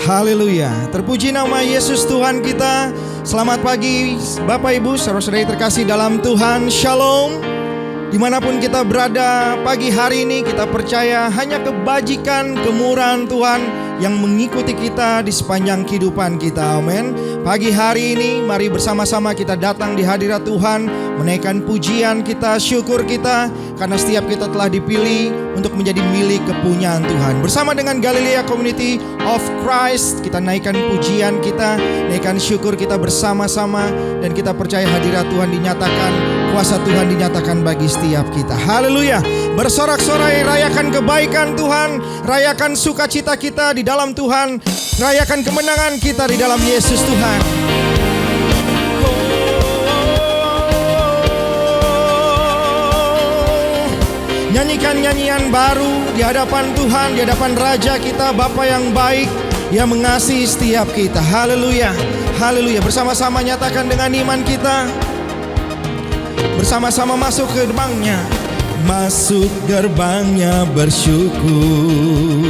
Haleluya. Terpuji nama Yesus Tuhan kita. Selamat pagi Bapak Ibu, saudara-saudari terkasih dalam Tuhan. Shalom. Dimanapun kita berada pagi hari ini, kita percaya hanya kebajikan, kemurahan Tuhan yang mengikuti kita di sepanjang kehidupan kita. Amin. Pagi hari ini mari bersama-sama kita datang di hadirat Tuhan, menaikkan pujian kita, syukur kita, karena setiap kita telah dipilih untuk menjadi milik kepunyaan Tuhan. Bersama dengan Galilea Community of Christ, kita naikkan pujian kita, naikkan syukur kita bersama-sama, dan kita percaya hadirat Tuhan dinyatakan, kuasa Tuhan dinyatakan bagi setiap kita. Haleluya. Bersorak-sorai, rayakan kebaikan Tuhan, rayakan sukacita kita di dalam Tuhan, rayakan kemenangan kita di dalam Yesus Tuhan. Nyanyikan nyanyian baru di hadapan Tuhan, di hadapan Raja kita, Bapa yang baik, yang mengasihi setiap kita. Haleluya, haleluya. Bersama-sama nyatakan dengan iman kita, bersama-sama masuk ke gerbangnya. Masuk gerbangnya bersyukur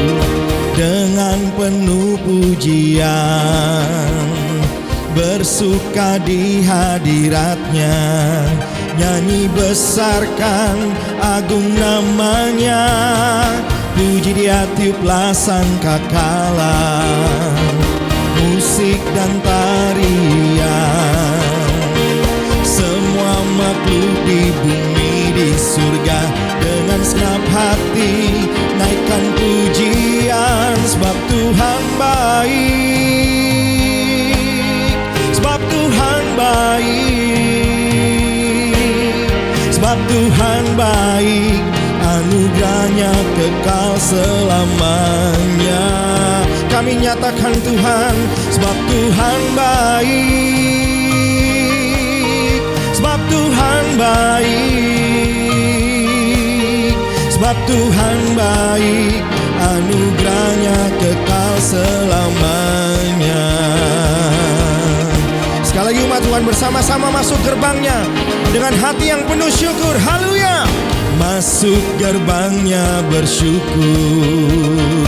dengan penuh pujian, bersuka di hadiratnya, nyanyi besarkan agung namanya, puji dia tiuplah sangkakala, musik dan tarian, semua makhluk di bumi di surga dengan segenap hati naikkan pujian, sebab Tuhan baik, sebab Tuhan baik, sebab Tuhan baik, anugerahnya kekal selamanya. Kami nyatakan Tuhan, sebab Tuhan baik, sebab Tuhan baik, sebab Tuhan baik, anugerahnya kekal selamanya. Sekali lagi umat Tuhan bersama-sama masuk gerbangnya dengan hati yang penuh syukur. Haleluya. Masuk gerbangnya bersyukur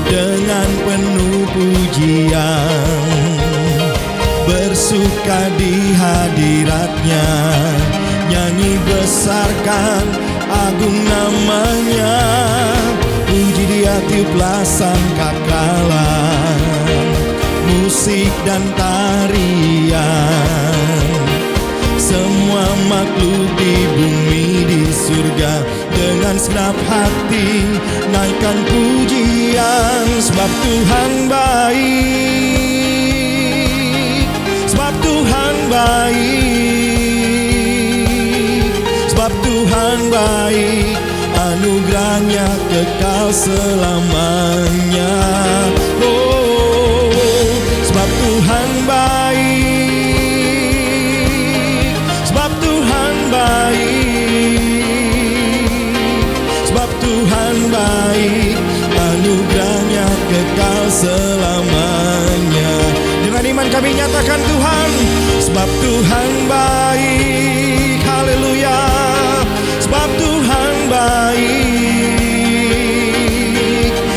dengan penuh pujian, bersuka di hadiratnya, nyanyi besarkan agung namanya, puji dia tiuplah sangkakala, musik dan tarian, semua makhluk di bumi di surga dengan segenap hati naikkan pujian, sebab Tuhan baik, sebab Tuhan baik, sebab Tuhan baik, anugerahnya kekal selamanya. Oh, sebab Tuhan baik, sebab Tuhan baik, sebab Tuhan baik, anugerahnya kekal selamanya. Dengan iman kami nyatakan Tuhan, sebab Tuhan baik. Haleluya. Sebab Tuhan baik,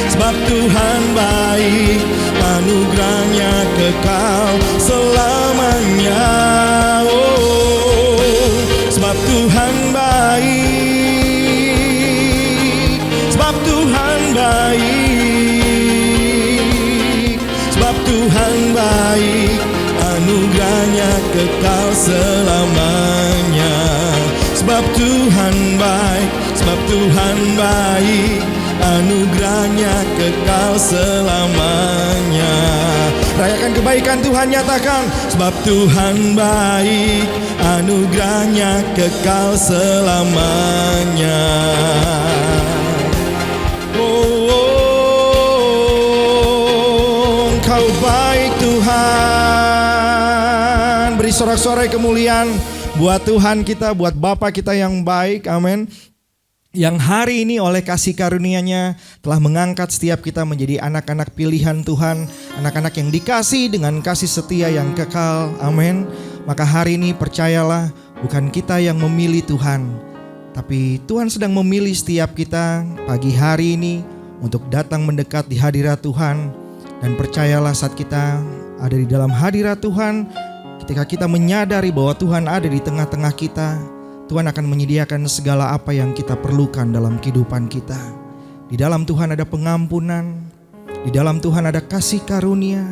sebab Tuhan baik, anugerahnya kekal selamanya. Oh, sebab Tuhan baik, sebab Tuhan baik, sebab Tuhan baik, anugerahnya kekal selamanya. Sebab Tuhan baik, sebab Tuhan baik, anugerahnya kekal selamanya. Rayakan kebaikan Tuhan, nyatakan, sebab Tuhan baik, anugerahnya kekal selamanya. Oh, Engkau baik Tuhan. Beri sorak-sorai kemuliaan buat Tuhan kita, buat Bapa kita yang baik, amin. Yang hari ini oleh kasih karunia-Nya telah mengangkat setiap kita menjadi anak-anak pilihan Tuhan, anak-anak yang dikasih dengan kasih setia yang kekal, amin. Maka hari ini percayalah, bukan kita yang memilih Tuhan, tapi Tuhan sedang memilih setiap kita pagi hari ini untuk datang mendekat di hadirat Tuhan, Dan percayalah saat kita ada di dalam hadirat Tuhan, ketika kita menyadari bahwa Tuhan ada di tengah-tengah kita, Tuhan akan menyediakan segala apa yang kita perlukan dalam kehidupan kita. Di dalam Tuhan ada pengampunan, di dalam Tuhan ada kasih karunia,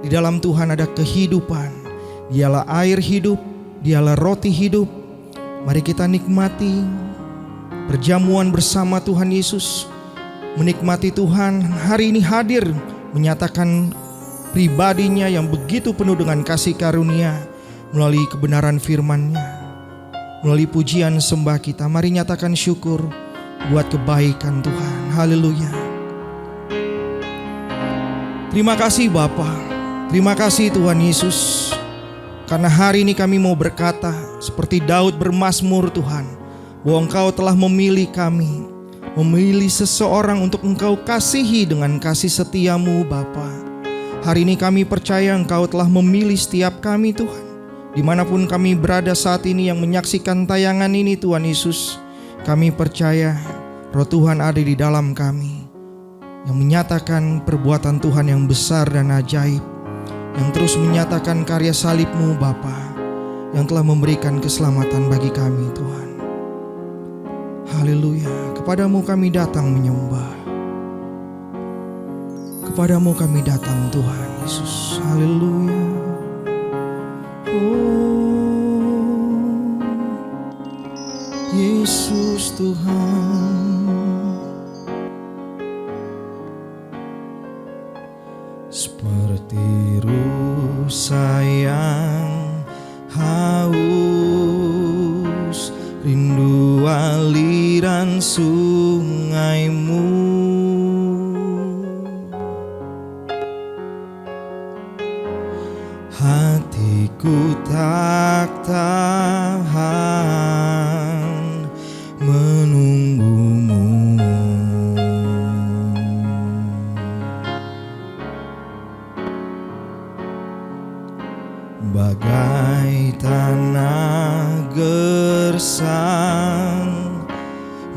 di dalam Tuhan ada kehidupan. Dialah air hidup, Dialah roti hidup. Mari kita nikmati perjamuan bersama Tuhan Yesus. Menikmati Tuhan hari ini hadir menyatakan pribadinya yang begitu penuh dengan kasih karunia melalui kebenaran firman-Nya. Melalui pujian sembah kita, mari nyatakan syukur buat kebaikan Tuhan. Haleluya. Terima kasih Bapa, terima kasih Tuhan Yesus. Karena hari ini kami mau berkata seperti Daud bermazmur Tuhan, bahwa Engkau telah memilih kami, memilih seseorang untuk Engkau kasihi dengan kasih setia-Mu Bapa. Hari ini kami percaya Engkau telah memilih setiap kami Tuhan. Dimanapun kami berada saat ini yang menyaksikan tayangan ini Tuhan Yesus, kami percaya Roh Tuhan ada di dalam kami, yang menyatakan perbuatan Tuhan yang besar dan ajaib, yang terus menyatakan karya salib-Mu Bapa, yang telah memberikan keselamatan bagi kami Tuhan. Haleluya. Kepadamu kami datang menyembah, kepadamu kami datang Tuhan Yesus. Haleluya. Oh, Yesus Tuhan, seperti rusa yang haus, rindu aliran sungai-Mu. Hatiku tak tahan menunggu-Mu. Bagai tanah gersang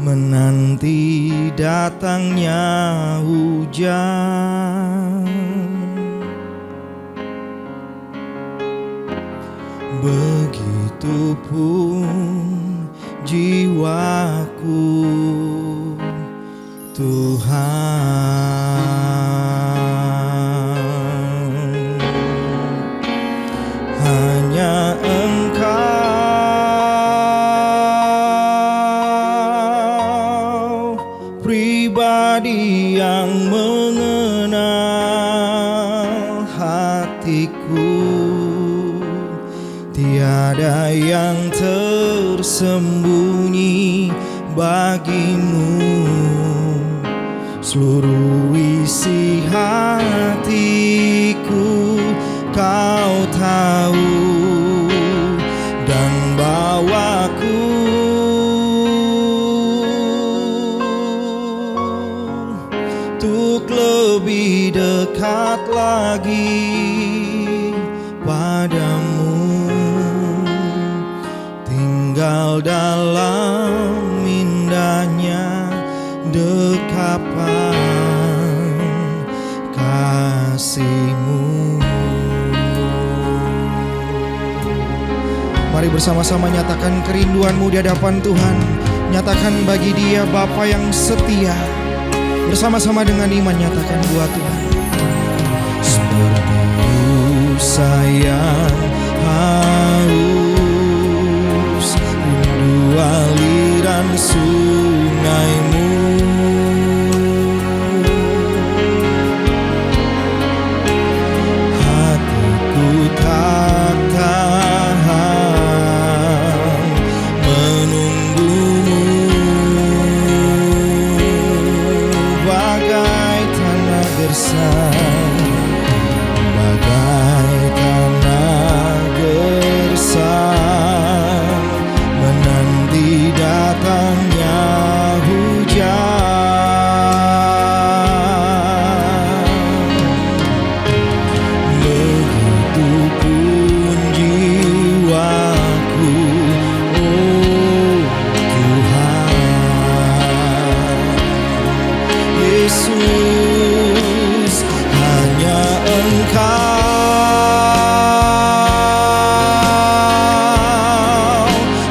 menanti datangnya hujan, begitupun jiwaku Tuhan. Hanya Engkau pribadi yang mengenal hatiku. Tiada yang tersembunyi bagi-Mu. Seluruh isi hatiku Kau tahu, dan bawaku untuk lebih dekat lagi padamu, tinggal dalam indahnya dekapan kasih-Mu. Mari bersama-sama nyatakan kerinduanmu di hadapan Tuhan. Nyatakan bagi Dia Bapa yang setia. Bersama-sama dengan iman nyatakan buat Tuhan. Seperti rusa yang haus, rindu aliran sungai-Mu. Hatiku tak tahan menunggu-Mu, bagai tanah gersang, bagai tanah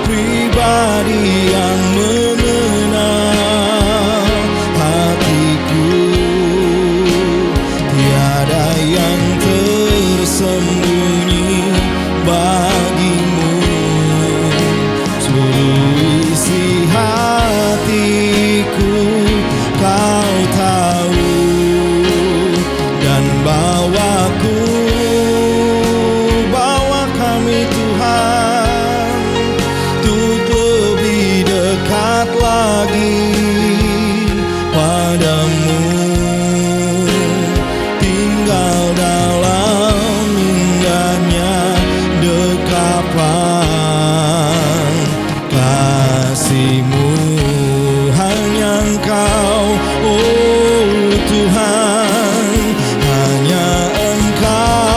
pribadi yang mengenal hatiku, tiada yang tersembunyi bagimu. Seluruh isi hatiku Kau tahu, dan bawa kami Tuhan untuk lebih dekat lagi padamu, tinggal dalam indahnya dekapan kasih-Mu. Hanya Engkau, oh Tuhan, hanya Engkau,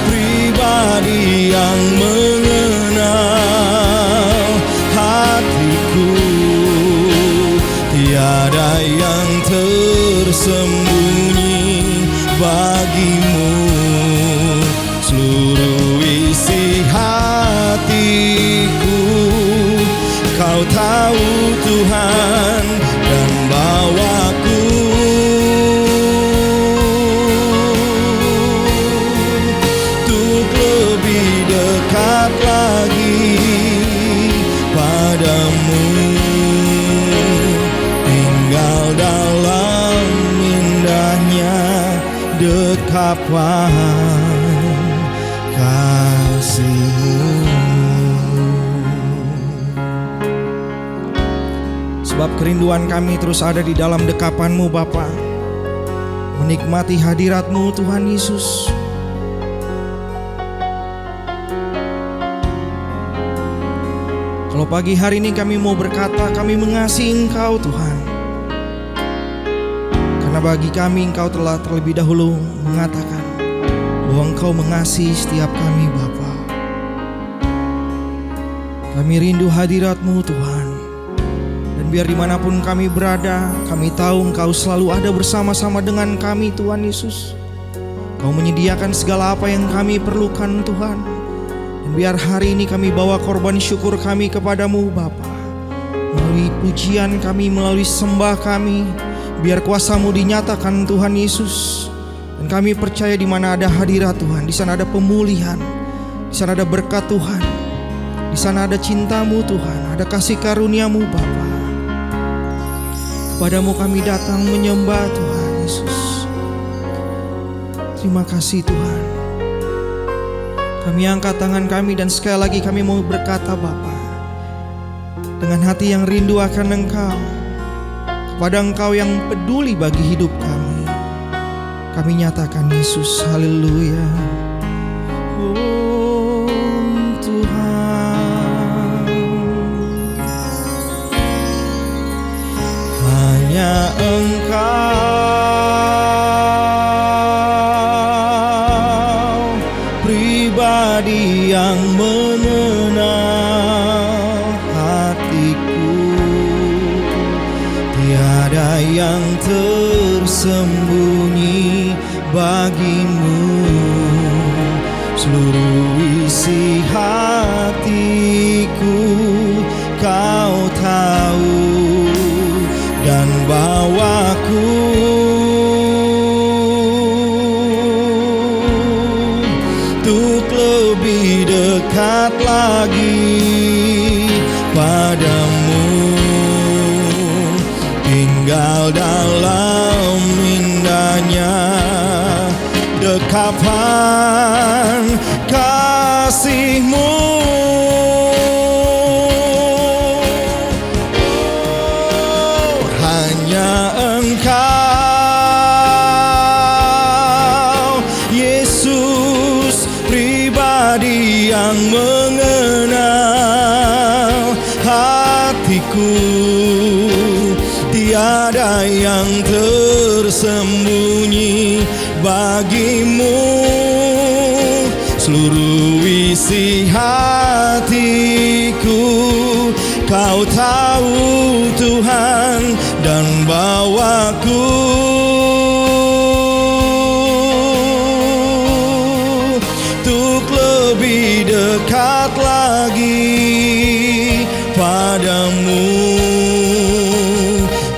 pribadi yang mengenal hatiku, tiada yang tersembunyi bagimu. Seluruh isi hatiku Kau tahu Tuhan, dan bawaku untuk lebih dekat lagi padamu, tinggal dalam indahnya dekapan kasih-Mu. Sebab kerinduan kami terus ada di dalam dekapan-Mu Bapa, menikmati hadirat-Mu Tuhan Yesus. Kalau pagi hari ini kami mau berkata, kami mengasihi Engkau Tuhan, karena bagi kami Engkau telah terlebih dahulu mengatakan bahwa Engkau mengasihi setiap kami Bapa. Kami rindu hadirat-Mu Tuhan, dan biar dimanapun kami berada, kami tahu Engkau selalu ada bersama-sama dengan kami Tuhan Yesus. Kau menyediakan segala apa yang kami perlukan Tuhan. Dan biar hari ini kami bawa korban syukur kami kepadamu Bapa, melalui pujian kami, melalui sembah kami, biar kuasa-Mu dinyatakan Tuhan Yesus. Dan kami percaya di mana ada hadirat Tuhan, di sana ada pemulihan, di sana ada berkat Tuhan, di sana ada cinta-Mu Tuhan, ada kasih karunia-Mu Bapa. Kepadamu kami datang menyembah Tuhan Yesus. Terima kasih Tuhan. Kami angkat tangan kami dan sekali lagi kami mau berkata Bapa, dengan hati yang rindu akan Engkau, kepada Engkau yang peduli bagi hidup kami nyatakan Yesus, haleluya. Oh Tuhan, hanya Engkau, pribadi yang mengenal hatiku, tiada yang tersembunyi bagimu. Seluruh isi hatiku Kau tahu, dan bawaku untuk lebih dekat lagi padamu, tinggal dalam indahnya dekapan kasih-Mu. Oh, hanya Engkau Yesus, pribadi yang mengenal hatiku, tiada yang tersembunyi bagimu. Seluruh isi hatiku Kau tahu Tuhan, dan bawaku untuk lebih dekat lagi padamu,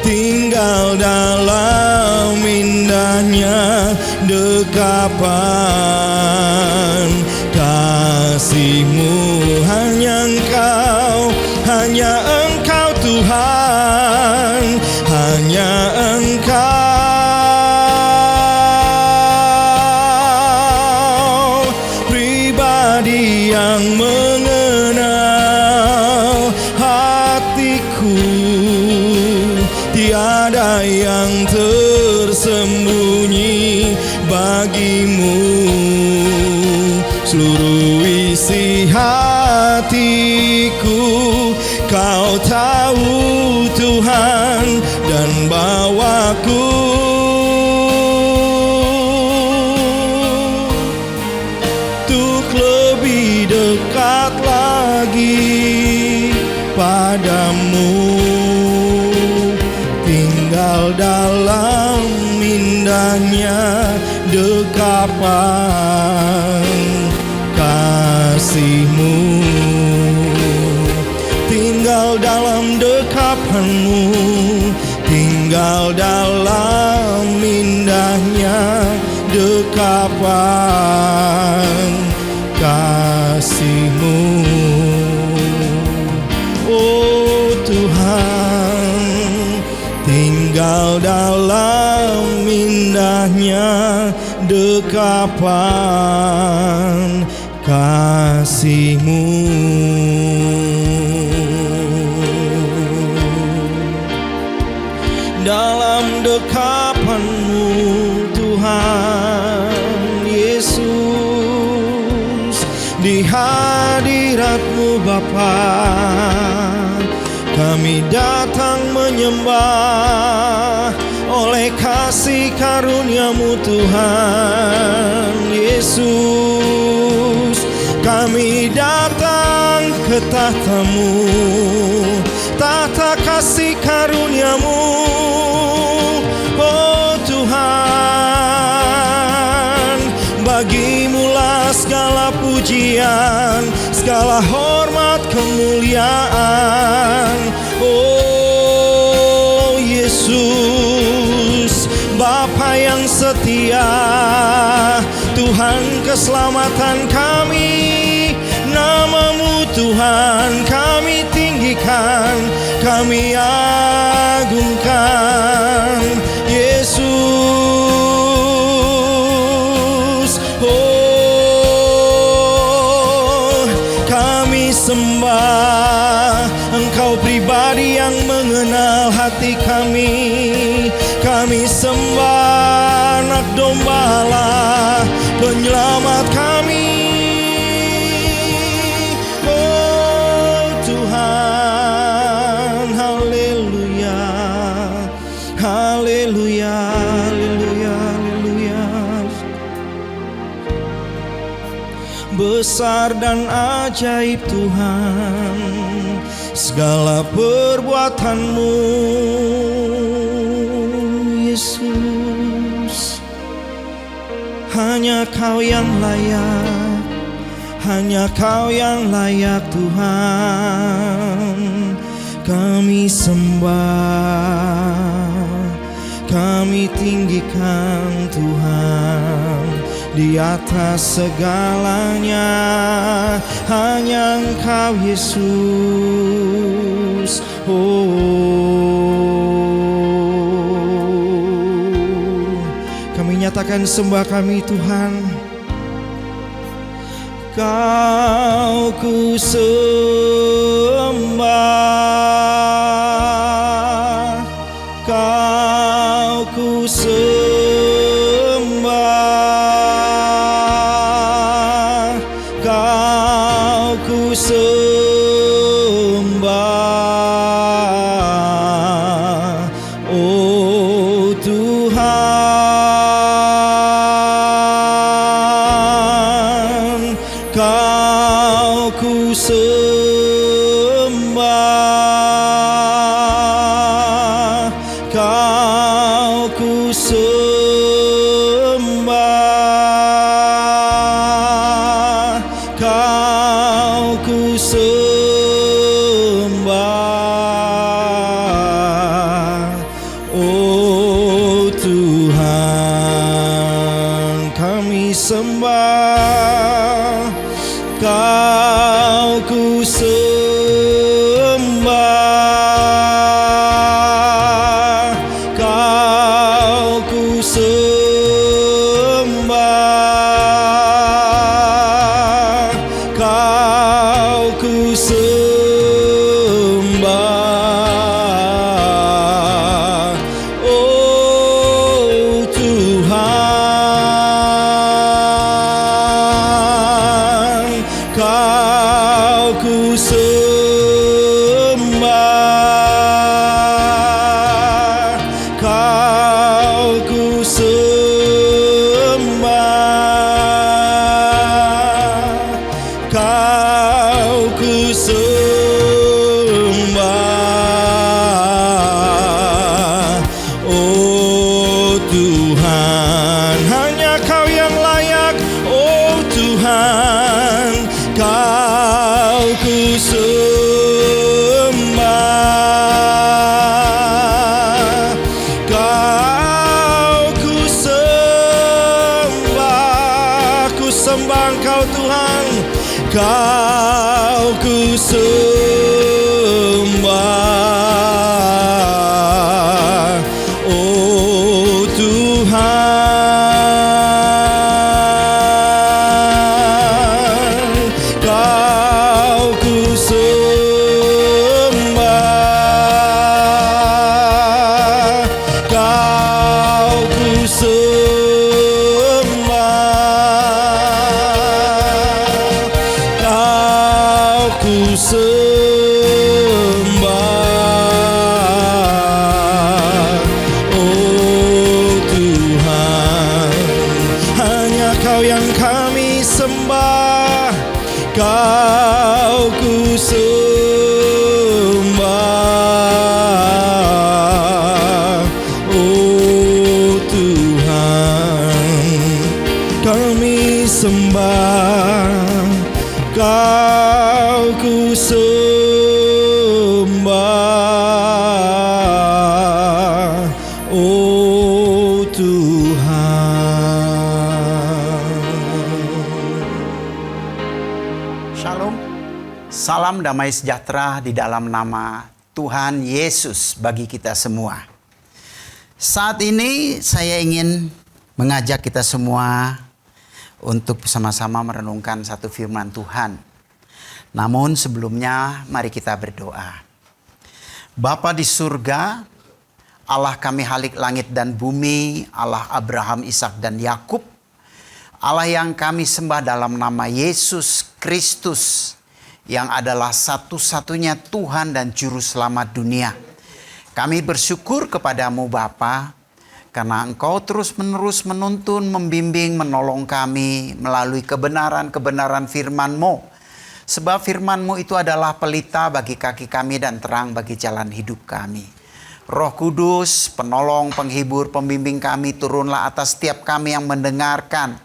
tinggal dalam indahnya dekapan kasih-Mu. Hanya Engkau Tuhan, hanya Engkau pribadi yang mengenal hatiku. Tiada yang tersembunyi bagi-Mu, seluruh isi hatiku Kau tahu Tuhan, dan bawaku untuk lebih dekat lagi padamu, tinggal dalam indahnya dekapan kasih-Mu, tinggal dalam dekapan-Mu, tinggal dalam indahnya dekapan kasih-Mu. Oh Tuhan, tinggal dalam indahnya dekapan kasih-Mu. Dalam dekapan-Mu Tuhan Yesus, di hadirat-Mu Bapa, kami datang menyembah oleh kasih karunia-Mu Tuhan Yesus. Kami datang ke tahta-Mu, tahta kasih karunia-Mu. Oh Tuhan, bagi-Mu-lah segala pujian, segala hormat kemuliaan. Oh Yesus, Bapa yang setia, Tuhan keselamatan kami, nama-Mu Tuhan kami tinggikan, kami agungkan. Yesus, oh kami sembah Engkau pribadi yang mengenal hati kami. Kami sembah Anak Domba Allah, Penyelamat kami. Oh Tuhan, haleluya, haleluya, haleluya, haleluya. Besar dan ajaib Tuhan segala perbuatan-Mu Yesus. Hanya Kau yang layak, hanya Kau yang layak Tuhan. Kami sembah, kami tinggikan Tuhan. Di atas segalanya hanya Engkau Yesus. Kami nyatakan sembah kami Tuhan. Kau ku sembah, Kau ku sembah, Kau ku sembah. Oh Tuhan, Kau ku sembah, Kau Kau ku sembah, Kau ku sembah, oh Tuhan kami sembah, Kau ku sembah, Kau ku sembah, Kau ku sembah, oh Tuhan, Kau ku sembah, Kau ku sembah, Kau ku sembah, oh Tuhan, hanya Kau yang layak, oh Tuhan, Kau ku sembah, Kau ku sembah, ku sembah Engkau Tuhan, Kau ku sembah, oh Tuhan, Kau ku sembah, Kau ku sembah, Kau ku sembah, oh Tuhan, hanya Kau yang kami sembah, Kau ku sembah, oh Tuhan, kami sembah, Kau ku sembah, oh Tuhan. Shalom, salam damai sejahtera di dalam nama Tuhan Yesus bagi kita semua. Saat ini saya ingin mengajak kita semua untuk bersama-sama merenungkan satu firman Tuhan. Namun sebelumnya mari kita berdoa. Bapa di surga, Allah kami Khalik langit dan bumi, Allah Abraham, Ishak dan Yakub, Allah yang kami sembah dalam nama Yesus Kristus, yang adalah satu-satunya Tuhan dan Juru Selamat dunia. Kami bersyukur kepadamu Bapa, karena Engkau terus-menerus menuntun, membimbing, menolong kami melalui kebenaran-kebenaran firman-Mu. Sebab firman-Mu itu adalah pelita bagi kaki kami dan terang bagi jalan hidup kami. Roh Kudus, penolong, penghibur, pembimbing kami, turunlah atas setiap kami yang mendengarkan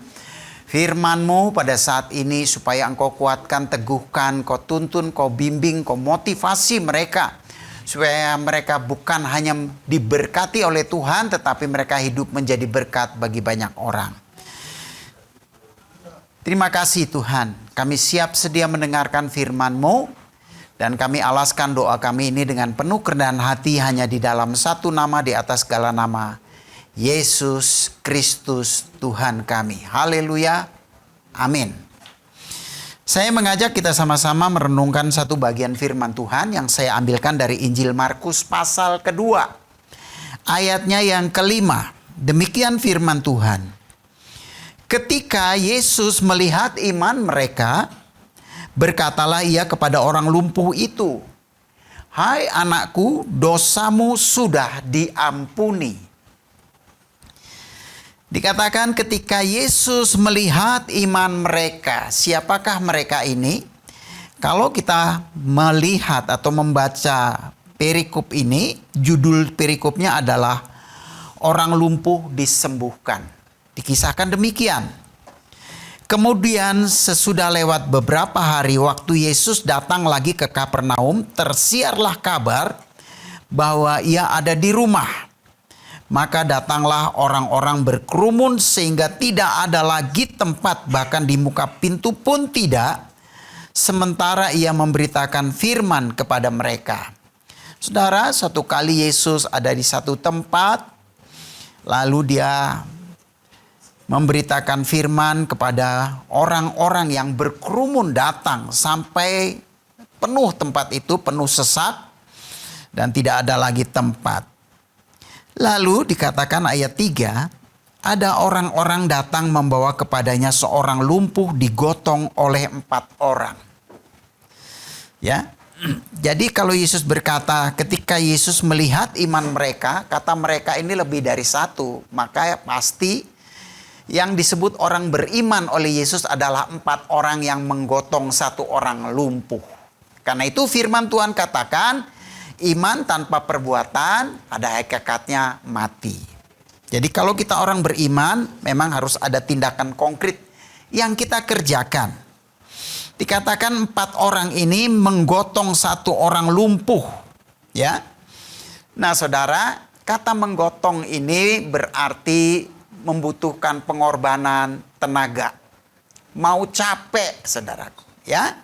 firman-Mu pada saat ini, supaya Engkau kuatkan, teguhkan, Kau tuntun, Kau bimbing, Kau motivasi mereka, supaya mereka bukan hanya diberkati oleh Tuhan, tetapi mereka hidup menjadi berkat bagi banyak orang. Terima kasih Tuhan, kami siap sedia mendengarkan firman-Mu, dan kami alaskan doa kami ini dengan penuh kerendahan hati hanya di dalam satu nama di atas segala nama, Yesus Kristus Tuhan kami. Haleluya, amin. Saya mengajak kita sama-sama merenungkan satu bagian firman Tuhan yang saya ambilkan dari Injil Markus pasal kedua, ayatnya yang kelima. Demikian firman Tuhan. Ketika Yesus melihat iman mereka, berkatalah ia kepada orang lumpuh itu, "Hai anakku, dosamu sudah diampuni." Dikatakan ketika Yesus melihat iman mereka. Siapakah mereka ini? Kalau kita melihat atau membaca perikop ini, judul perikopnya adalah orang lumpuh disembuhkan. Dikisahkan demikian. Kemudian sesudah lewat beberapa hari waktu Yesus datang lagi ke Kapernaum, tersiarlah kabar bahwa ia ada di rumah. Maka datanglah orang-orang berkerumun sehingga tidak ada lagi tempat, bahkan di muka pintu pun tidak. Sementara ia memberitakan firman kepada mereka. Saudara, satu kali Yesus ada di satu tempat, lalu dia memberitakan firman kepada orang-orang yang berkerumun datang sampai penuh tempat itu, penuh sesak dan tidak ada lagi tempat. Lalu dikatakan ayat 3, ada orang-orang datang membawa kepadanya seorang lumpuh digotong oleh 4 orang. Ya. Jadi kalau Yesus berkata, ketika Yesus melihat iman mereka, kata mereka ini lebih dari satu, maka pasti yang disebut orang beriman oleh Yesus adalah 4 orang yang menggotong 1 orang lumpuh. Karena itu firman Tuhan katakan, iman tanpa perbuatan pada hakikatnya mati. Jadi kalau kita orang beriman, memang harus ada tindakan konkret yang kita kerjakan. Dikatakan 4 orang ini menggotong 1 orang lumpuh. Ya. Nah saudara, kata menggotong ini berarti membutuhkan pengorbanan tenaga. Mau capek saudaraku. Ya.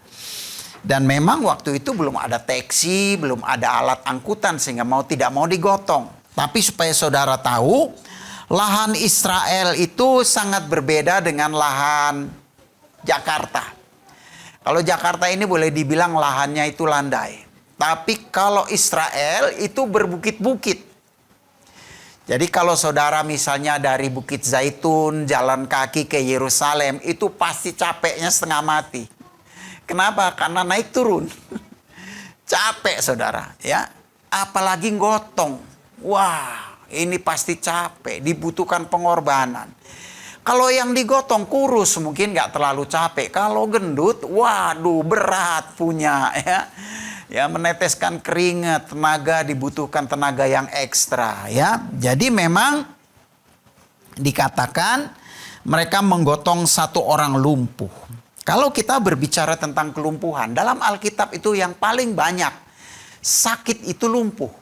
Dan memang waktu itu belum ada taksi, belum ada alat angkutan sehingga mau tidak mau digotong. Tapi supaya saudara tahu, lahan Israel itu sangat berbeda dengan lahan Jakarta. Kalau Jakarta ini boleh dibilang lahannya itu landai. Tapi kalau Israel itu berbukit-bukit. Jadi kalau saudara misalnya dari Bukit Zaitun jalan kaki ke Yerusalem itu pasti capeknya setengah mati. Kenapa? Karena naik turun. Capek saudara, ya. Apalagi gotong. Wah, ini pasti capek, dibutuhkan pengorbanan. Kalau yang digotong kurus mungkin nggak terlalu capek. Kalau gendut, waduh berat punya ya. Ya meneteskan keringat, tenaga dibutuhkan tenaga yang ekstra ya. Jadi memang dikatakan mereka menggotong 1 orang lumpuh. Kalau kita berbicara tentang kelumpuhan, dalam Alkitab itu yang paling banyak sakit itu lumpuh.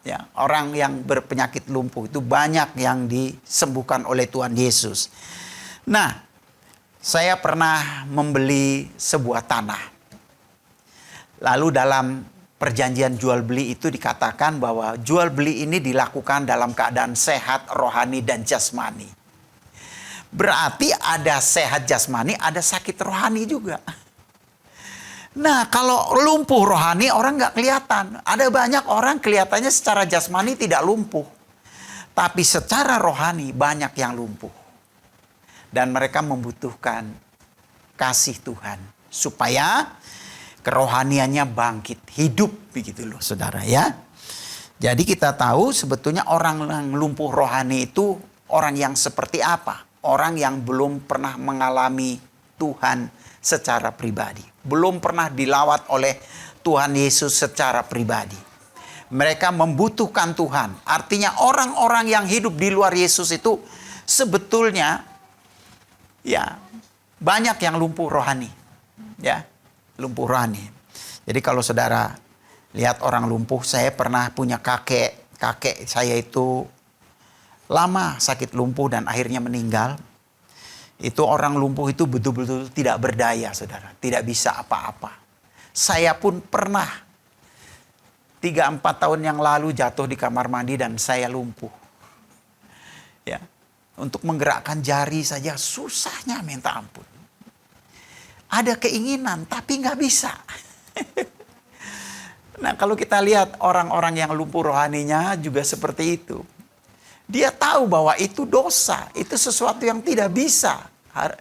Ya, orang yang berpenyakit lumpuh itu banyak yang disembuhkan oleh Tuhan Yesus. Nah, saya pernah membeli sebuah tanah. Lalu dalam perjanjian jual beli itu dikatakan bahwa jual beli ini dilakukan dalam keadaan sehat, rohani dan jasmani. Berarti ada sehat jasmani, ada sakit rohani juga. Nah kalau lumpuh rohani orang nggak kelihatan. Ada banyak orang kelihatannya secara jasmani tidak lumpuh. Tapi secara rohani banyak yang lumpuh. Dan mereka membutuhkan kasih Tuhan. Supaya kerohaniannya bangkit, hidup begitu loh saudara ya. Jadi kita tahu sebetulnya orang yang lumpuh rohani itu orang yang seperti apa? Orang yang belum pernah mengalami Tuhan secara pribadi. Belum pernah dilawat oleh Tuhan Yesus secara pribadi. Mereka membutuhkan Tuhan. Artinya orang-orang yang hidup di luar Yesus itu sebetulnya ya banyak yang lumpuh rohani. Ya, lumpuh rohani. Jadi kalau saudara lihat orang lumpuh, saya pernah punya kakek saya itu lama sakit lumpuh dan akhirnya meninggal. Itu orang lumpuh itu betul-betul tidak berdaya saudara, tidak bisa apa-apa. Saya pun pernah 3-4 tahun yang lalu jatuh di kamar mandi dan saya lumpuh. Ya, untuk menggerakkan jari saja susahnya minta ampun. Ada keinginan tapi nggak bisa. Nah kalau kita lihat orang-orang yang lumpuh rohaninya juga seperti itu. Dia tahu bahwa itu dosa, itu sesuatu yang tidak bisa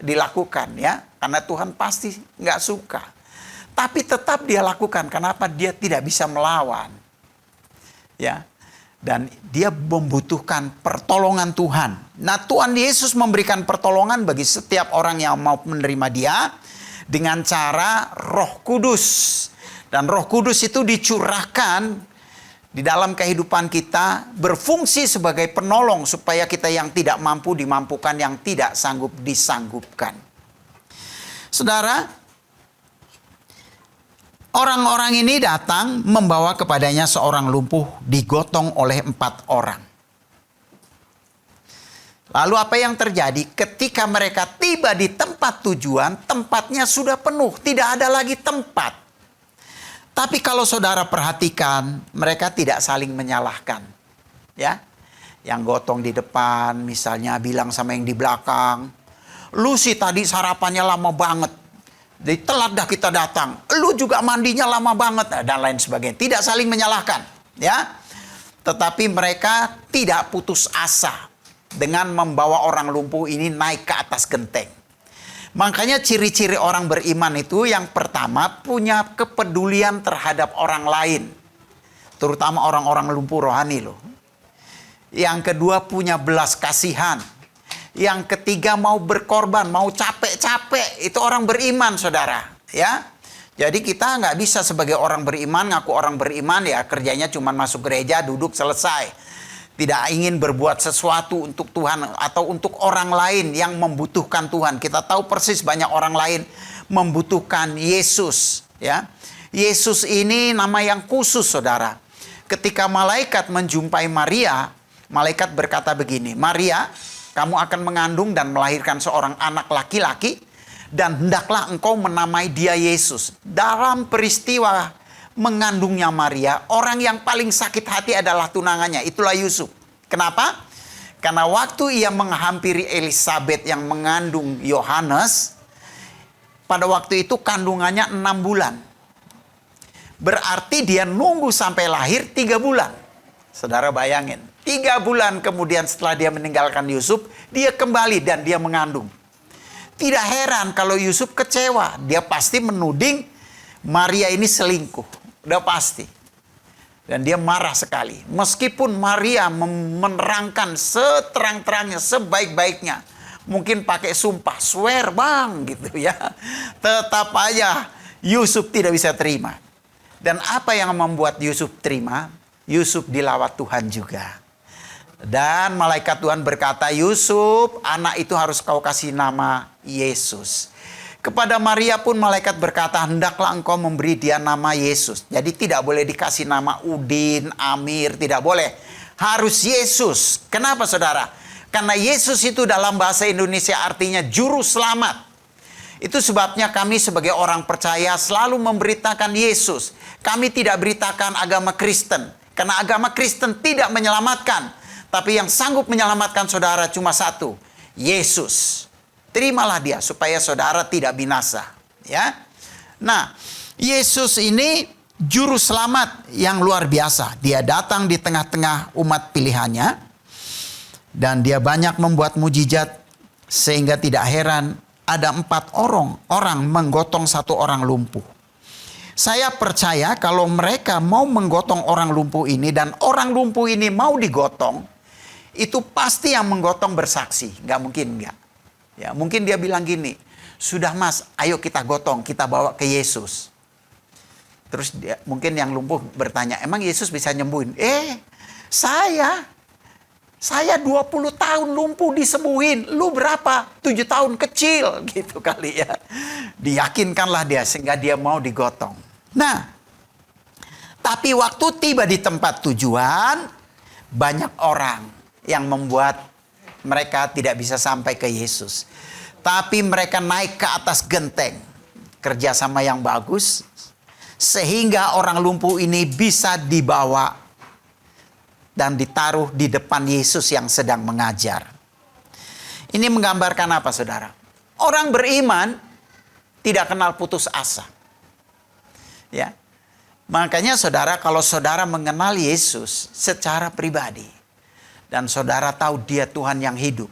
dilakukan ya. Karena Tuhan pasti nggak suka. Tapi tetap dia lakukan, kenapa? Dia tidak bisa melawan. Ya. Dan dia membutuhkan pertolongan Tuhan. Nah Tuhan Yesus memberikan pertolongan bagi setiap orang yang mau menerima dia. Dengan cara Roh Kudus. Dan Roh Kudus itu dicurahkan di dalam kehidupan kita berfungsi sebagai penolong supaya kita yang tidak mampu dimampukan, yang tidak sanggup disanggupkan. Saudara, orang-orang ini datang membawa kepadanya seorang lumpuh digotong oleh 4 orang. Lalu apa yang terjadi? Ketika mereka tiba di tempat tujuan, tempatnya sudah penuh, tidak ada lagi tempat. Tapi kalau saudara perhatikan, mereka tidak saling menyalahkan. Ya, yang gotong di depan misalnya bilang sama yang di belakang, "Lu sih tadi sarapannya lama banget. Jadi telat dah kita datang. Lu juga mandinya lama banget." Dan lain sebagainya. Tidak saling menyalahkan. Ya, tetapi mereka tidak putus asa dengan membawa orang lumpuh ini naik ke atas genteng. Makanya ciri-ciri orang beriman itu yang pertama punya kepedulian terhadap orang lain. Terutama orang-orang lumpuh rohani loh. Yang kedua punya belas kasihan. Yang ketiga mau berkorban, mau capek-capek. Itu orang beriman saudara. Ya, jadi kita nggak bisa sebagai orang beriman, ngaku orang beriman ya kerjanya cuma masuk gereja, duduk, selesai. Tidak ingin berbuat sesuatu untuk Tuhan atau untuk orang lain yang membutuhkan Tuhan. Kita tahu persis banyak orang lain membutuhkan Yesus. Ya, Yesus ini nama yang khusus saudara. Ketika malaikat menjumpai Maria, malaikat berkata begini, "Maria, kamu akan mengandung dan melahirkan seorang anak laki-laki. Dan hendaklah engkau menamai dia Yesus." Dalam peristiwa mengandungnya Maria, orang yang paling sakit hati adalah tunangannya, itulah Yusuf. Kenapa? Karena waktu ia menghampiri Elisabet yang mengandung Yohanes, pada waktu itu kandungannya 6 bulan. Berarti dia nunggu sampai lahir 3 bulan. Saudara bayangin, 3 bulan kemudian setelah dia meninggalkan Yusuf, dia kembali dan dia mengandung. Tidak heran kalau Yusuf kecewa, dia pasti menuding Maria ini selingkuh. Udah pasti. Dan dia marah sekali. Meskipun Maria menerangkan seterang-terangnya, sebaik-baiknya. Mungkin pakai sumpah, swear bang gitu ya. Tetap aja Yusuf tidak bisa terima. Dan apa yang membuat Yusuf terima? Yusuf dilawat Tuhan juga. Dan malaikat Tuhan berkata, "Yusuf, anak itu harus kau kasih nama Yesus." Kepada Maria pun malaikat berkata, "Hendaklah engkau memberi dia nama Yesus." Jadi tidak boleh dikasih nama Udin, Amir, tidak boleh. Harus Yesus. Kenapa saudara? Karena Yesus itu dalam bahasa Indonesia artinya juru selamat. Itu sebabnya kami sebagai orang percaya selalu memberitakan Yesus. Kami tidak beritakan agama Kristen. Karena agama Kristen tidak menyelamatkan. Tapi yang sanggup menyelamatkan saudara cuma satu, Yesus. Terimalah dia supaya saudara tidak binasa, ya. Nah, Yesus ini juru selamat yang luar biasa. Dia datang di tengah-tengah umat pilihannya dan dia banyak membuat mujizat sehingga tidak heran ada 4 orang menggotong 1 orang lumpuh. Saya percaya kalau mereka mau menggotong orang lumpuh ini dan orang lumpuh ini mau digotong, itu pasti yang menggotong bersaksi, nggak mungkin nggak. Ya, mungkin dia bilang gini, "Sudah Mas, ayo kita gotong, kita bawa ke Yesus." Terus mungkin yang lumpuh bertanya, "Emang Yesus bisa nyembuhin?" Saya 20 tahun lumpuh disembuhin. Lu berapa? 7 tahun kecil gitu kali ya. Diyakinkanlah dia sehingga dia mau digotong. Nah, tapi waktu tiba di tempat tujuan, banyak orang yang membuat mereka tidak bisa sampai ke Yesus. Tapi mereka naik ke atas genteng. Kerjasama yang bagus. Sehingga orang lumpuh ini bisa dibawa dan ditaruh di depan Yesus yang sedang mengajar. Ini menggambarkan apa saudara? Orang beriman tidak kenal putus asa. Ya. Makanya saudara, kalau saudara mengenal Yesus secara pribadi, dan saudara tahu dia Tuhan yang hidup,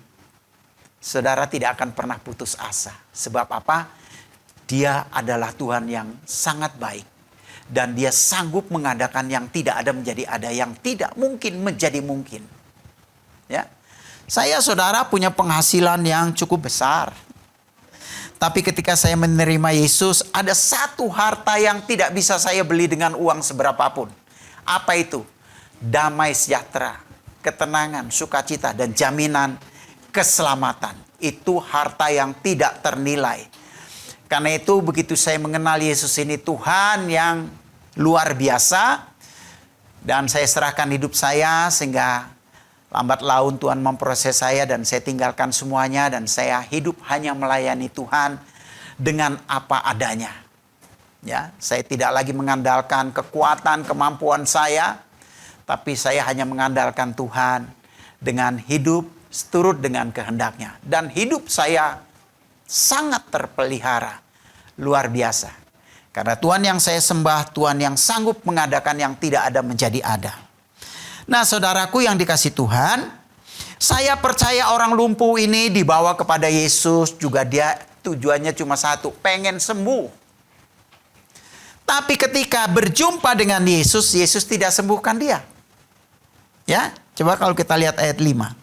saudara tidak akan pernah putus asa. Sebab apa? Dia adalah Tuhan yang sangat baik. Dan dia sanggup mengadakan yang tidak ada menjadi ada, yang tidak mungkin menjadi mungkin. Ya, saya saudara punya penghasilan yang cukup besar. Tapi ketika saya menerima Yesus, ada satu harta yang tidak bisa saya beli dengan uang seberapapun. Apa itu? damai sejahtera, ketenangan, sukacita, dan jaminan keselamatan. Itu harta yang tidak ternilai. Karena itu begitu saya mengenal Yesus ini Tuhan yang luar biasa, dan saya serahkan hidup saya sehingga lambat laun Tuhan memproses saya dan saya tinggalkan semuanya dan saya hidup hanya melayani Tuhan dengan apa adanya. Ya, saya tidak lagi mengandalkan kekuatan, kemampuan saya, tapi saya hanya mengandalkan Tuhan dengan hidup seturut dengan kehendaknya. Dan hidup saya sangat terpelihara, luar biasa. Karena Tuhan yang saya sembah, Tuhan yang sanggup mengadakan yang tidak ada menjadi ada. Nah, saudaraku yang dikasih Tuhan, saya percaya orang lumpuh ini dibawa kepada Yesus juga dia tujuannya cuma satu, pengen sembuh. Tapi ketika berjumpa dengan Yesus, Yesus tidak sembuhkan dia. Ya, coba kalau kita lihat ayat 5.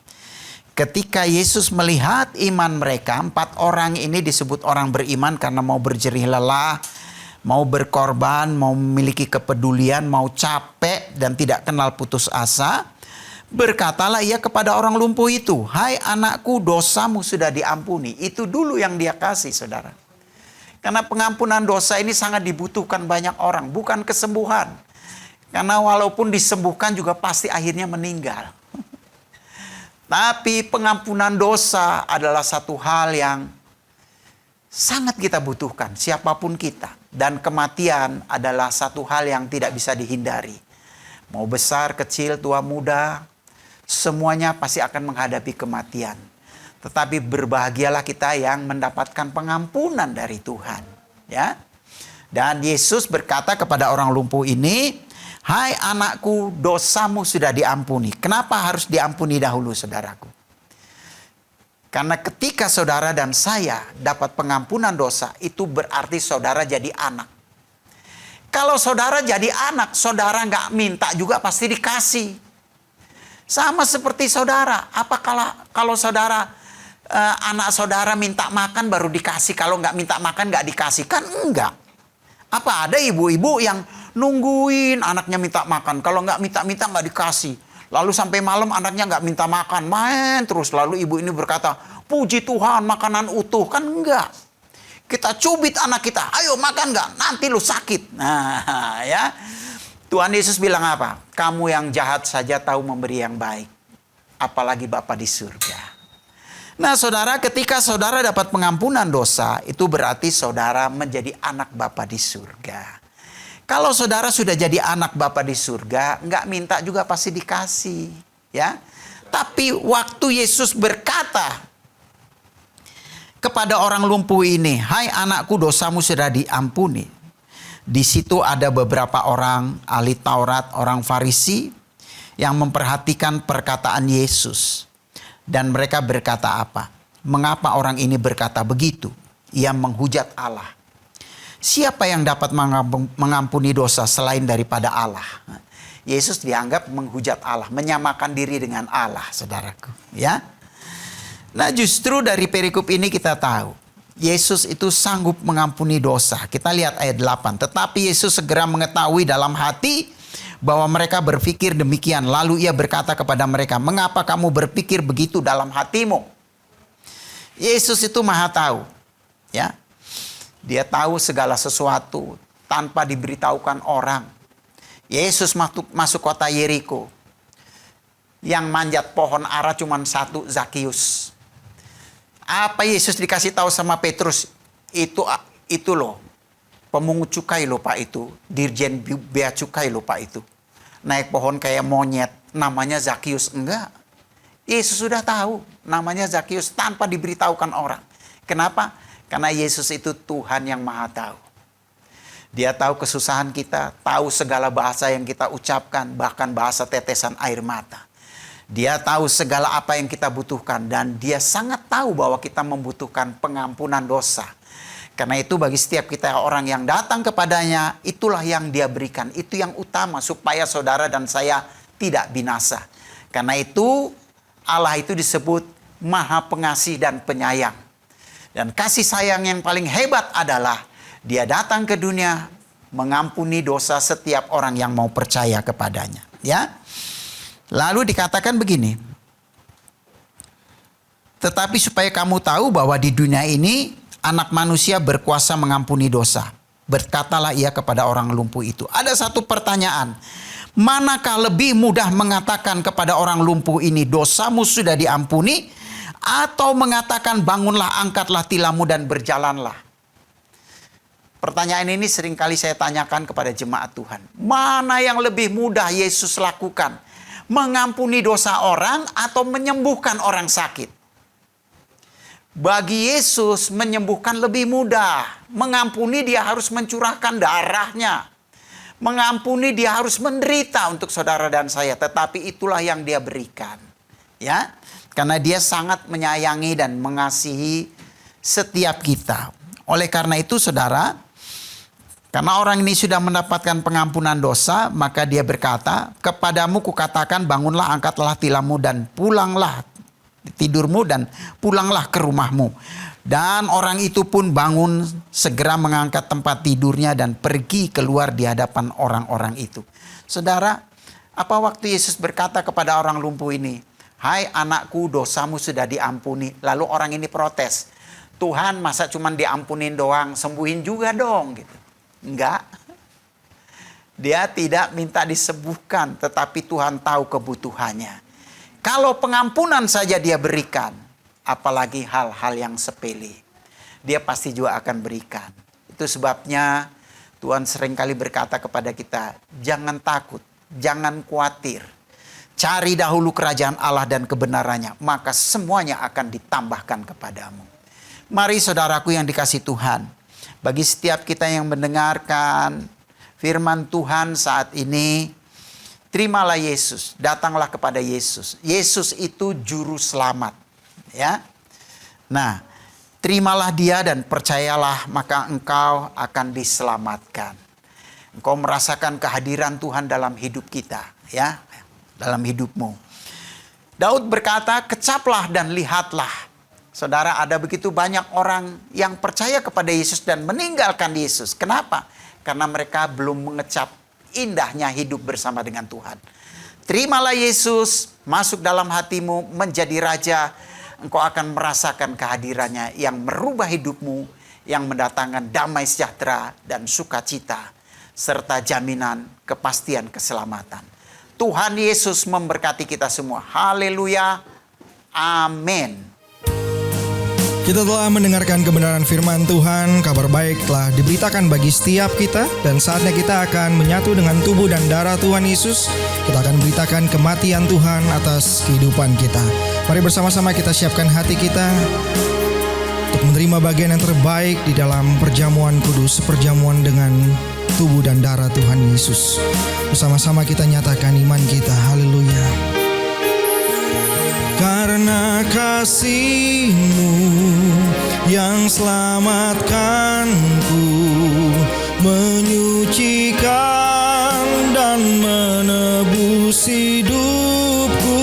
Ketika Yesus melihat iman mereka, 4 orang ini disebut orang beriman karena mau berjerih lelah, mau berkorban, mau memiliki kepedulian, mau capek dan tidak kenal putus asa. Berkatalah ia kepada orang lumpuh itu, "Hai anakku, dosamu sudah diampuni." Itu dulu yang dia kasih, saudara. Karena pengampunan dosa ini sangat dibutuhkan banyak orang, bukan kesembuhan. Karena walaupun disembuhkan juga pasti akhirnya meninggal. Tapi pengampunan dosa adalah satu hal yang sangat kita butuhkan, siapapun kita. Dan kematian adalah satu hal yang tidak bisa dihindari. Mau besar, kecil, tua, muda, semuanya pasti akan menghadapi kematian. Tetapi berbahagialah kita yang mendapatkan pengampunan dari Tuhan. Ya. Dan Yesus berkata kepada orang lumpuh ini, "Hai anakku, dosamu sudah diampuni." Kenapa harus diampuni dahulu, saudaraku? Karena ketika saudara dan saya dapat pengampunan dosa, itu berarti saudara jadi anak. Kalau saudara jadi anak, saudara nggak minta juga pasti dikasih. Sama seperti saudara. Apa kalau saudara, anak saudara minta makan baru dikasih, kalau nggak minta makan nggak dikasih? Kan enggak. Apa ada ibu-ibu yang nungguin anaknya minta makan, kalau nggak minta-minta nggak dikasih. Lalu sampai malam anaknya nggak minta makan, main terus. Lalu ibu ini berkata, "Puji Tuhan makanan utuh." Kan enggak. Kita cubit anak kita, "Ayo makan nggak? Nanti lu sakit." Nah ya. Tuhan Yesus bilang apa? "Kamu yang jahat saja tahu memberi yang baik. Apalagi Bapa di surga." Nah saudara, ketika saudara dapat pengampunan dosa, itu berarti saudara menjadi anak Bapa di surga. Kalau saudara sudah jadi anak Bapa di surga, nggak minta juga pasti dikasih. Ya. Tapi waktu Yesus berkata kepada orang lumpuh ini, "Hai anakku, dosamu sudah diampuni." Di situ ada beberapa orang ahli Taurat, orang Farisi yang memperhatikan perkataan Yesus. Dan mereka berkata apa? Mengapa orang ini berkata begitu? Ia menghujat Allah. Siapa yang dapat mengampuni dosa selain daripada Allah? Yesus dianggap menghujat Allah, menyamakan diri dengan Allah, saudaraku. Ya. Nah justru dari perikop ini kita tahu, Yesus itu sanggup mengampuni dosa. Kita lihat ayat 8. Tetapi Yesus segera mengetahui dalam hati bahwa mereka berpikir demikian. Lalu ia berkata kepada mereka, "Mengapa kamu berpikir begitu dalam hatimu?" Yesus itu maha tahu. Ya. Dia tahu segala sesuatu tanpa diberitahukan orang. Yesus masuk kota Yeriko. Yang manjat pohon ara cuma satu, Zakius. Apa Yesus dikasih tahu sama Petrus? Itu loh. Pemungut cukai loh Pak itu. Dirjen bea cukai loh Pak itu. Naik pohon kayak monyet. Namanya Zakius. Enggak. Yesus sudah tahu. Namanya Zakius tanpa diberitahukan orang. Kenapa? Karena Yesus itu Tuhan yang maha tahu. Dia tahu kesusahan kita. Tahu segala bahasa yang kita ucapkan. Bahkan bahasa tetesan air mata. Dia tahu segala apa yang kita butuhkan. Dan dia sangat tahu bahwa kita membutuhkan pengampunan dosa. Karena itu bagi setiap kita orang yang datang kepadanya, itulah yang dia berikan. Itu yang utama supaya saudara dan saya tidak binasa. Karena itu Allah itu disebut Maha Pengasih dan Penyayang. Dan kasih sayang yang paling hebat adalah dia datang ke dunia mengampuni dosa setiap orang yang mau percaya kepadanya. Ya. Lalu dikatakan begini. Tetapi supaya kamu tahu bahwa di dunia ini anak manusia berkuasa mengampuni dosa. Berkatalah ia kepada orang lumpuh itu. Ada satu pertanyaan. Manakah lebih mudah mengatakan kepada orang lumpuh ini dosamu sudah diampuni, atau mengatakan bangunlah, angkatlah tilammu dan berjalanlah? Pertanyaan ini seringkali saya tanyakan kepada jemaat Tuhan. Mana yang lebih mudah Yesus lakukan? Mengampuni dosa orang atau menyembuhkan orang sakit? Bagi Yesus menyembuhkan lebih mudah. Mengampuni dia harus mencurahkan darahnya. Mengampuni dia harus menderita untuk saudara dan saya. Tetapi itulah yang dia berikan. Ya, karena dia sangat menyayangi dan mengasihi setiap kita. Oleh karena itu saudara, karena orang ini sudah mendapatkan pengampunan dosa, maka dia berkata, kepadamu kukatakan bangunlah, angkatlah tilammu dan pulanglah tidurmu dan pulanglah ke rumahmu. Dan orang itu pun bangun, segera mengangkat tempat tidurnya dan pergi keluar di hadapan orang-orang itu. Saudara, apa waktu Yesus berkata kepada orang lumpuh ini, hai anakku, dosamu sudah diampuni. Lalu orang ini protes, Tuhan masa cuma diampunin doang, sembuhin juga dong gitu. Enggak. Dia tidak minta disembuhkan, tetapi Tuhan tahu kebutuhannya. Kalau pengampunan saja dia berikan, apalagi hal-hal yang sepele, dia pasti juga akan berikan. Itu sebabnya Tuhan seringkali berkata kepada kita, jangan takut, jangan khawatir. Cari dahulu kerajaan Allah dan kebenarannya, maka semuanya akan ditambahkan kepadamu. Mari saudaraku yang dikasihi Tuhan, bagi setiap kita yang mendengarkan firman Tuhan saat ini, terimalah Yesus, datanglah kepada Yesus. Yesus itu juru selamat, ya. Nah, terimalah dia dan percayalah, maka engkau akan diselamatkan. Engkau merasakan kehadiran Tuhan dalam hidup kita, ya, dalam hidupmu. Daud berkata, kecaplah dan lihatlah. Saudara, ada begitu banyak orang yang percaya kepada Yesus dan meninggalkan Yesus. Kenapa? Karena mereka belum mengecap indahnya hidup bersama dengan Tuhan. Terimalah Yesus, masuk dalam hatimu, menjadi raja. Engkau akan merasakan kehadirannya yang merubah hidupmu, yang mendatangkan damai sejahtera dan sukacita, serta jaminan kepastian keselamatan. Tuhan Yesus memberkati kita semua. Haleluya. Amin. Kita telah mendengarkan kebenaran firman Tuhan, kabar baik telah diberitakan bagi setiap kita, dan saatnya kita akan menyatu dengan tubuh dan darah Tuhan Yesus. Kita akan beritakan kematian Tuhan atas kehidupan kita. Mari bersama-sama kita siapkan hati kita untuk menerima bagian yang terbaik di dalam perjamuan kudus, perjamuan dengan tubuh dan darah Tuhan Yesus. Bersama-sama kita nyatakan iman kita. Haleluya. Karena kasih-Mu yang selamatkanku, menyucikan dan menebus hidupku,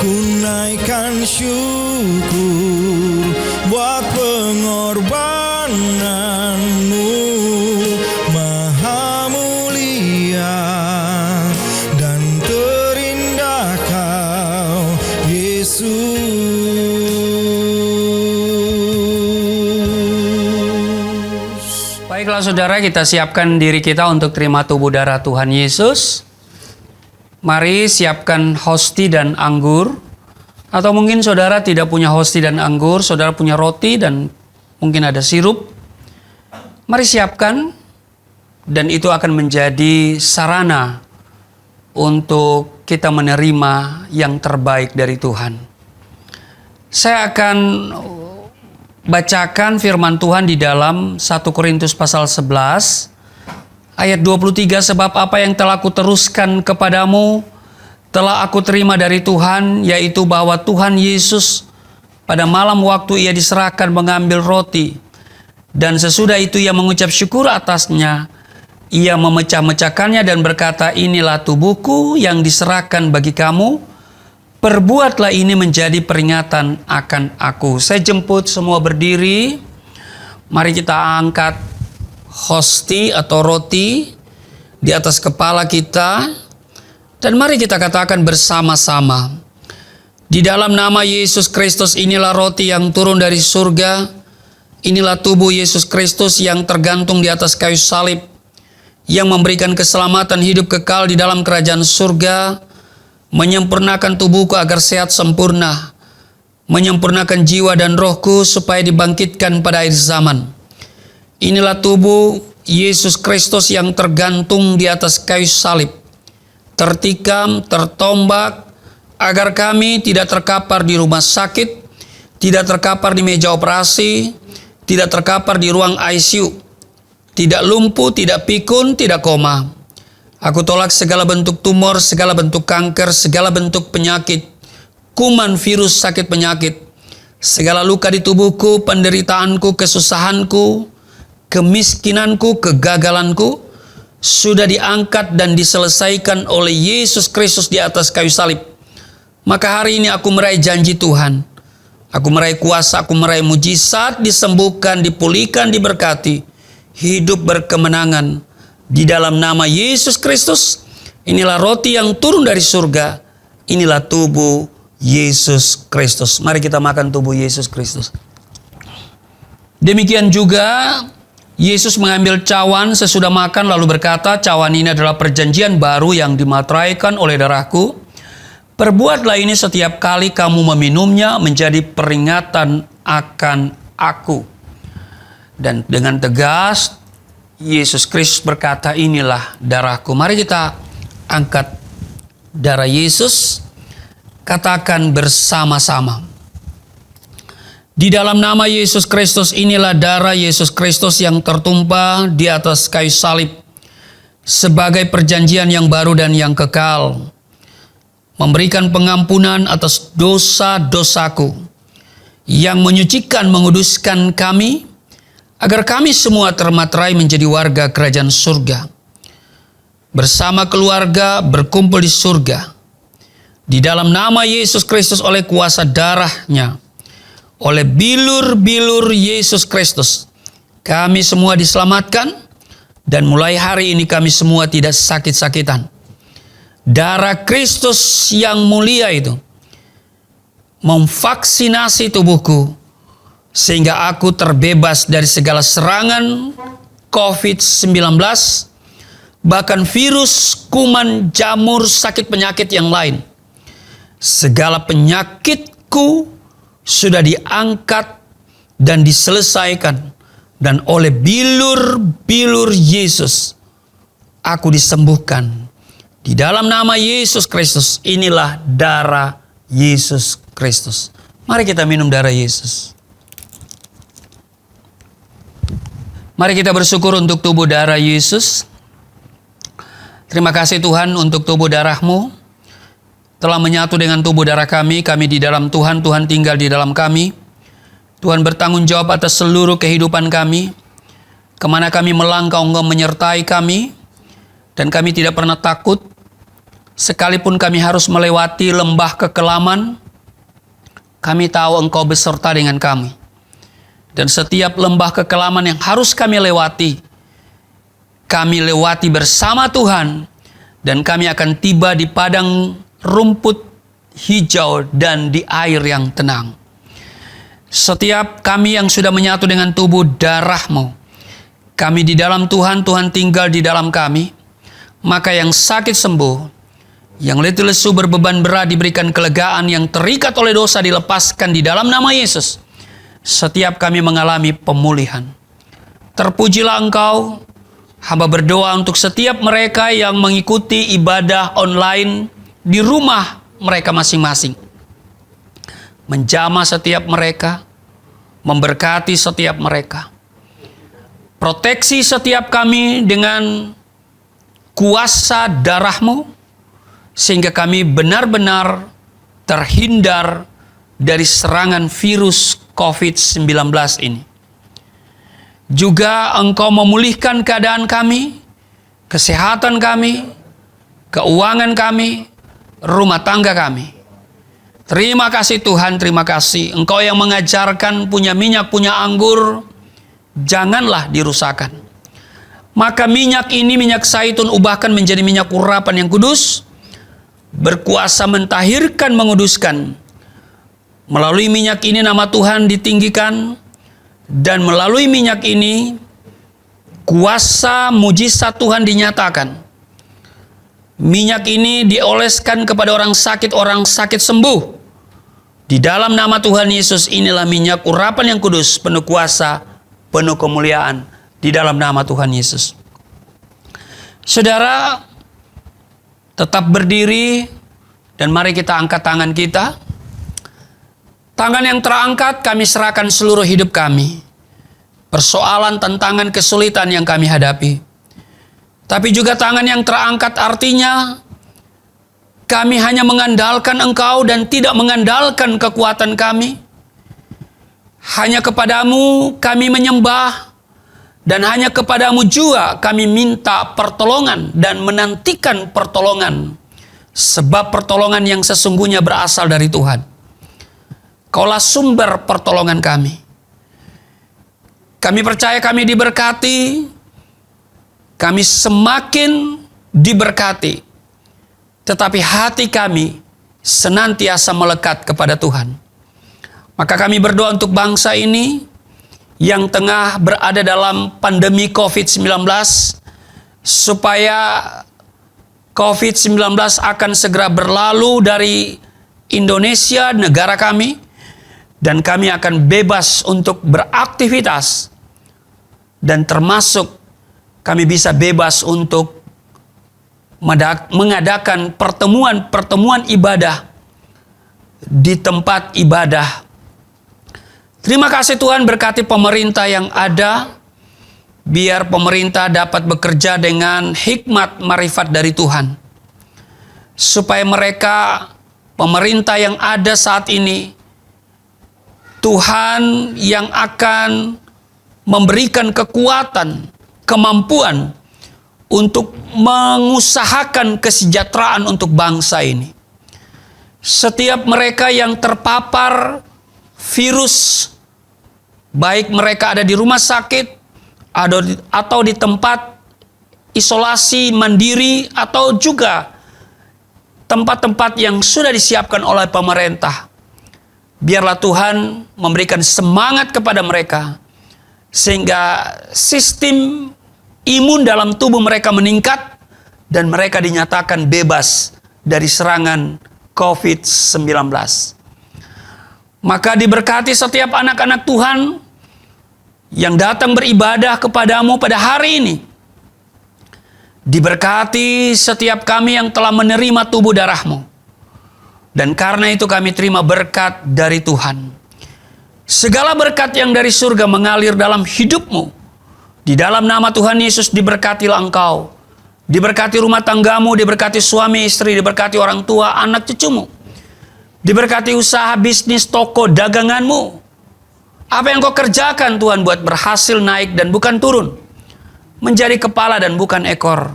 ku naikkan syukur buat pengorbanan-Mu, Maha mulia dan terindah Kau Yesus. Baiklah saudara, kita siapkan diri kita untuk terima tubuh darah Tuhan Yesus. Mari siapkan hosti dan anggur. Atau mungkin saudara tidak punya hosti dan anggur, saudara punya roti dan mungkin ada sirup. Mari siapkan, dan itu akan menjadi sarana untuk kita menerima yang terbaik dari Tuhan. Saya akan bacakan firman Tuhan di dalam 1 Korintus pasal 11 ayat 23, sebab apa yang telah aku teruskan kepadamu telah aku terima dari Tuhan, yaitu bahwa Tuhan Yesus pada malam waktu ia diserahkan mengambil roti, dan sesudah itu ia mengucap syukur atasnya, ia memecah-mecahkannya dan berkata, inilah tubuhku yang diserahkan bagi kamu, perbuatlah ini menjadi peringatan akan aku. Saya jemput semua berdiri. Mari kita angkat hosti atau roti di atas kepala kita. Dan mari kita katakan bersama-sama, di dalam nama Yesus Kristus, inilah roti yang turun dari surga, inilah tubuh Yesus Kristus yang tergantung di atas kayu salib, yang memberikan keselamatan hidup kekal di dalam kerajaan surga, menyempurnakan tubuhku agar sehat sempurna, menyempurnakan jiwa dan rohku supaya dibangkitkan pada akhir zaman. Inilah tubuh Yesus Kristus yang tergantung di atas kayu salib, tertikam, tertombak, agar kami tidak terkapar di rumah sakit, tidak terkapar di meja operasi, tidak terkapar di ruang ICU, tidak lumpuh, tidak pikun, tidak koma. Aku tolak segala bentuk tumor, segala bentuk kanker, segala bentuk penyakit, kuman, virus, sakit penyakit, segala luka di tubuhku, penderitaanku, kesusahanku, kemiskinanku, kegagalanku, sudah diangkat dan diselesaikan oleh Yesus Kristus di atas kayu salib. Maka hari ini aku meraih janji Tuhan. Aku meraih kuasa, aku meraih mujizat, disembuhkan, dipulihkan, diberkati, hidup berkemenangan di dalam nama Yesus Kristus. Inilah roti yang turun dari surga, inilah tubuh Yesus Kristus. Mari kita makan tubuh Yesus Kristus. Demikian juga Yesus mengambil cawan sesudah makan lalu berkata, cawan ini adalah perjanjian baru yang dimateraikan oleh darahku. Perbuatlah ini setiap kali kamu meminumnya menjadi peringatan akan aku. Dan dengan tegas Yesus Kristus berkata, inilah darahku. Mari kita angkat darah Yesus, katakan bersama-sama. Di dalam nama Yesus Kristus, inilah darah Yesus Kristus yang tertumpah di atas kayu salib sebagai perjanjian yang baru dan yang kekal, memberikan pengampunan atas dosa-dosaku, yang menyucikan, menguduskan kami, agar kami semua termaterai menjadi warga kerajaan surga, bersama keluarga berkumpul di surga. Di dalam nama Yesus Kristus, oleh kuasa darahnya, oleh bilur-bilur Yesus Kristus, kami semua diselamatkan, dan mulai hari ini kami semua tidak sakit-sakitan. Darah Kristus yang mulia itu memvaksinasi tubuhku, sehingga aku terbebas dari segala serangan COVID-19, bahkan virus, kuman, jamur, sakit penyakit yang lain. Segala penyakitku sudah diangkat dan diselesaikan, dan oleh bilur-bilur Yesus aku disembuhkan. Di dalam nama Yesus Kristus, inilah darah Yesus Kristus. Mari kita minum darah Yesus. Mari kita bersyukur untuk tubuh darah Yesus. Terima kasih Tuhan untuk tubuh darah-Mu telah menyatu dengan tubuh darah kami di dalam Tuhan, Tuhan tinggal di dalam kami. Tuhan bertanggung jawab atas seluruh kehidupan kami. Kemana kami melangkah, Engkau menyertai kami, dan kami tidak pernah takut. Sekalipun kami harus melewati lembah kekelaman, kami tahu Engkau beserta dengan kami. Dan setiap lembah kekelaman yang harus kami lewati bersama Tuhan, dan kami akan tiba di padang rumput hijau dan di air yang tenang. Setiap kami yang sudah menyatu dengan tubuh darah-Mu, kami di dalam Tuhan, Tuhan tinggal di dalam kami, maka yang sakit sembuh, yang letih lesu berbeban berat diberikan kelegaan, yang terikat oleh dosa dilepaskan di dalam nama Yesus. Setiap kami mengalami pemulihan. Terpujilah Engkau. Hamba berdoa untuk setiap mereka yang mengikuti ibadah online di rumah mereka masing-masing. Menjamah setiap mereka, memberkati setiap mereka. Proteksi setiap kami dengan kuasa darah-Mu, sehingga kami benar-benar terhindar dari serangan virus COVID-19 ini. Juga Engkau memulihkan keadaan kami, kesehatan kami, keuangan kami, rumah tangga kami. Terima kasih Tuhan, terima kasih. Engkau yang mengajarkan punya minyak, punya anggur, janganlah dirusakkan. Maka minyak ini, minyak zaitun, ubahkan menjadi minyak urapan yang kudus, berkuasa mentahirkan, menguduskan. Melalui minyak ini nama Tuhan ditinggikan, dan melalui minyak ini kuasa mujizat Tuhan dinyatakan. Minyak ini dioleskan kepada orang sakit sembuh. Di dalam nama Tuhan Yesus inilah minyak urapan yang kudus, penuh kuasa, penuh kemuliaan, di dalam nama Tuhan Yesus. Saudara, tetap berdiri dan mari kita angkat tangan kita. Tangan yang terangkat kami serahkan seluruh hidup kami. Persoalan, tantangan, kesulitan yang kami hadapi. Tapi juga tangan yang terangkat artinya kami hanya mengandalkan Engkau dan tidak mengandalkan kekuatan kami. Hanya kepadamu kami menyembah, dan hanya kepadamu juga kami minta pertolongan dan menantikan pertolongan. Sebab pertolongan yang sesungguhnya berasal dari Tuhan. Kaulah sumber pertolongan kami. Kami percaya kami diberkati, kami semakin diberkati, tetapi hati kami senantiasa melekat kepada Tuhan. Maka kami berdoa untuk bangsa ini yang tengah berada dalam pandemi COVID-19, supaya COVID-19 akan segera berlalu dari Indonesia, negara kami, dan kami akan bebas untuk beraktivitas, dan termasuk kami bisa bebas untuk mengadakan pertemuan ibadah di tempat ibadah. Terima kasih Tuhan, berkati pemerintah yang ada, biar pemerintah dapat bekerja dengan hikmat marifat dari Tuhan. Supaya mereka, pemerintah yang ada saat ini, Tuhan yang akan memberikan kekuatan, kemampuan untuk mengusahakan kesejahteraan untuk bangsa ini. Setiap mereka yang terpapar virus, baik mereka ada di rumah sakit atau di tempat isolasi mandiri, atau juga tempat-tempat yang sudah disiapkan oleh pemerintah, biarlah Tuhan memberikan semangat kepada mereka, sehingga sistem imun dalam tubuh mereka meningkat dan mereka dinyatakan bebas dari serangan COVID-19. Maka diberkati setiap anak-anak Tuhan yang datang beribadah kepadamu pada hari ini. Diberkati setiap kami yang telah menerima tubuh darahmu. Dan karena itu kami terima berkat dari Tuhan. Segala berkat yang dari surga mengalir dalam hidupmu. Di dalam nama Tuhan Yesus diberkatilah engkau. Diberkati rumah tanggamu, diberkati suami istri, diberkati orang tua, anak cucumu. Diberkati usaha, bisnis, toko, daganganmu. Apa yang kau kerjakan Tuhan buat berhasil naik dan bukan turun. Menjadi kepala dan bukan ekor.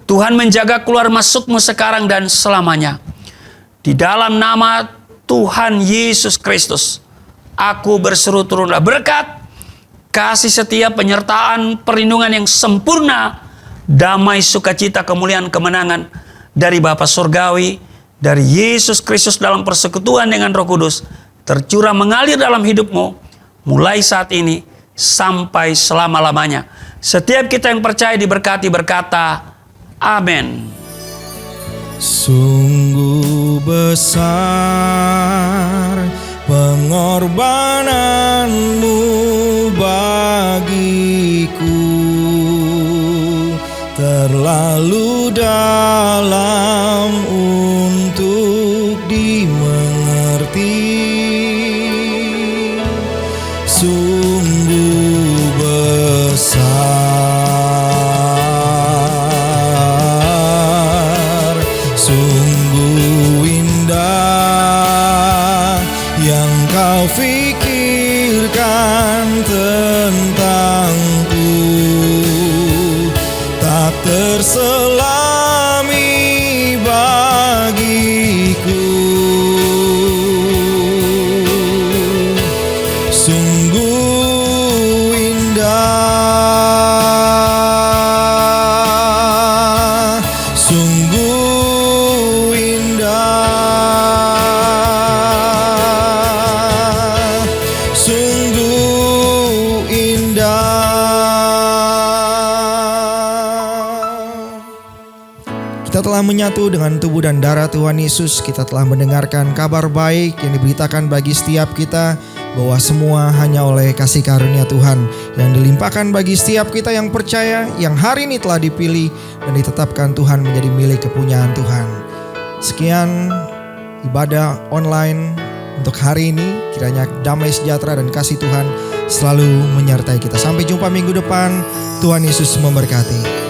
Tuhan menjaga keluar masukmu sekarang dan selamanya. Di dalam nama Tuhan Yesus Kristus, aku berseru turunlah berkat, kasih setia, penyertaan, perlindungan yang sempurna, damai, sukacita, kemuliaan, kemenangan dari Bapa Surgawi, dari Yesus Kristus dalam persekutuan dengan Roh Kudus, tercurah mengalir dalam hidupmu, mulai saat ini sampai selama-lamanya. Setiap kita yang percaya diberkati berkata, amin. Sungguh besar pengorbananmu bagiku, terlalu dalam untuk dimengerti. Sungguh besar, sungguh indah yang kau pikirkan tentangku, tak terselami bagiku. Sungguh indah, sungguh indah menyatu dengan tubuh dan darah Tuhan Yesus, kita telah mendengarkan kabar baik yang diberitakan bagi setiap kita, bahwa semua hanya oleh kasih karunia Tuhan yang dilimpahkan bagi setiap kita yang percaya, yang hari ini telah dipilih dan ditetapkan Tuhan menjadi milik kepunyaan Tuhan. Sekian ibadah online untuk hari ini. Kiranya damai sejahtera dan kasih Tuhan selalu menyertai kita. Sampai jumpa minggu depan. Tuhan Yesus memberkati.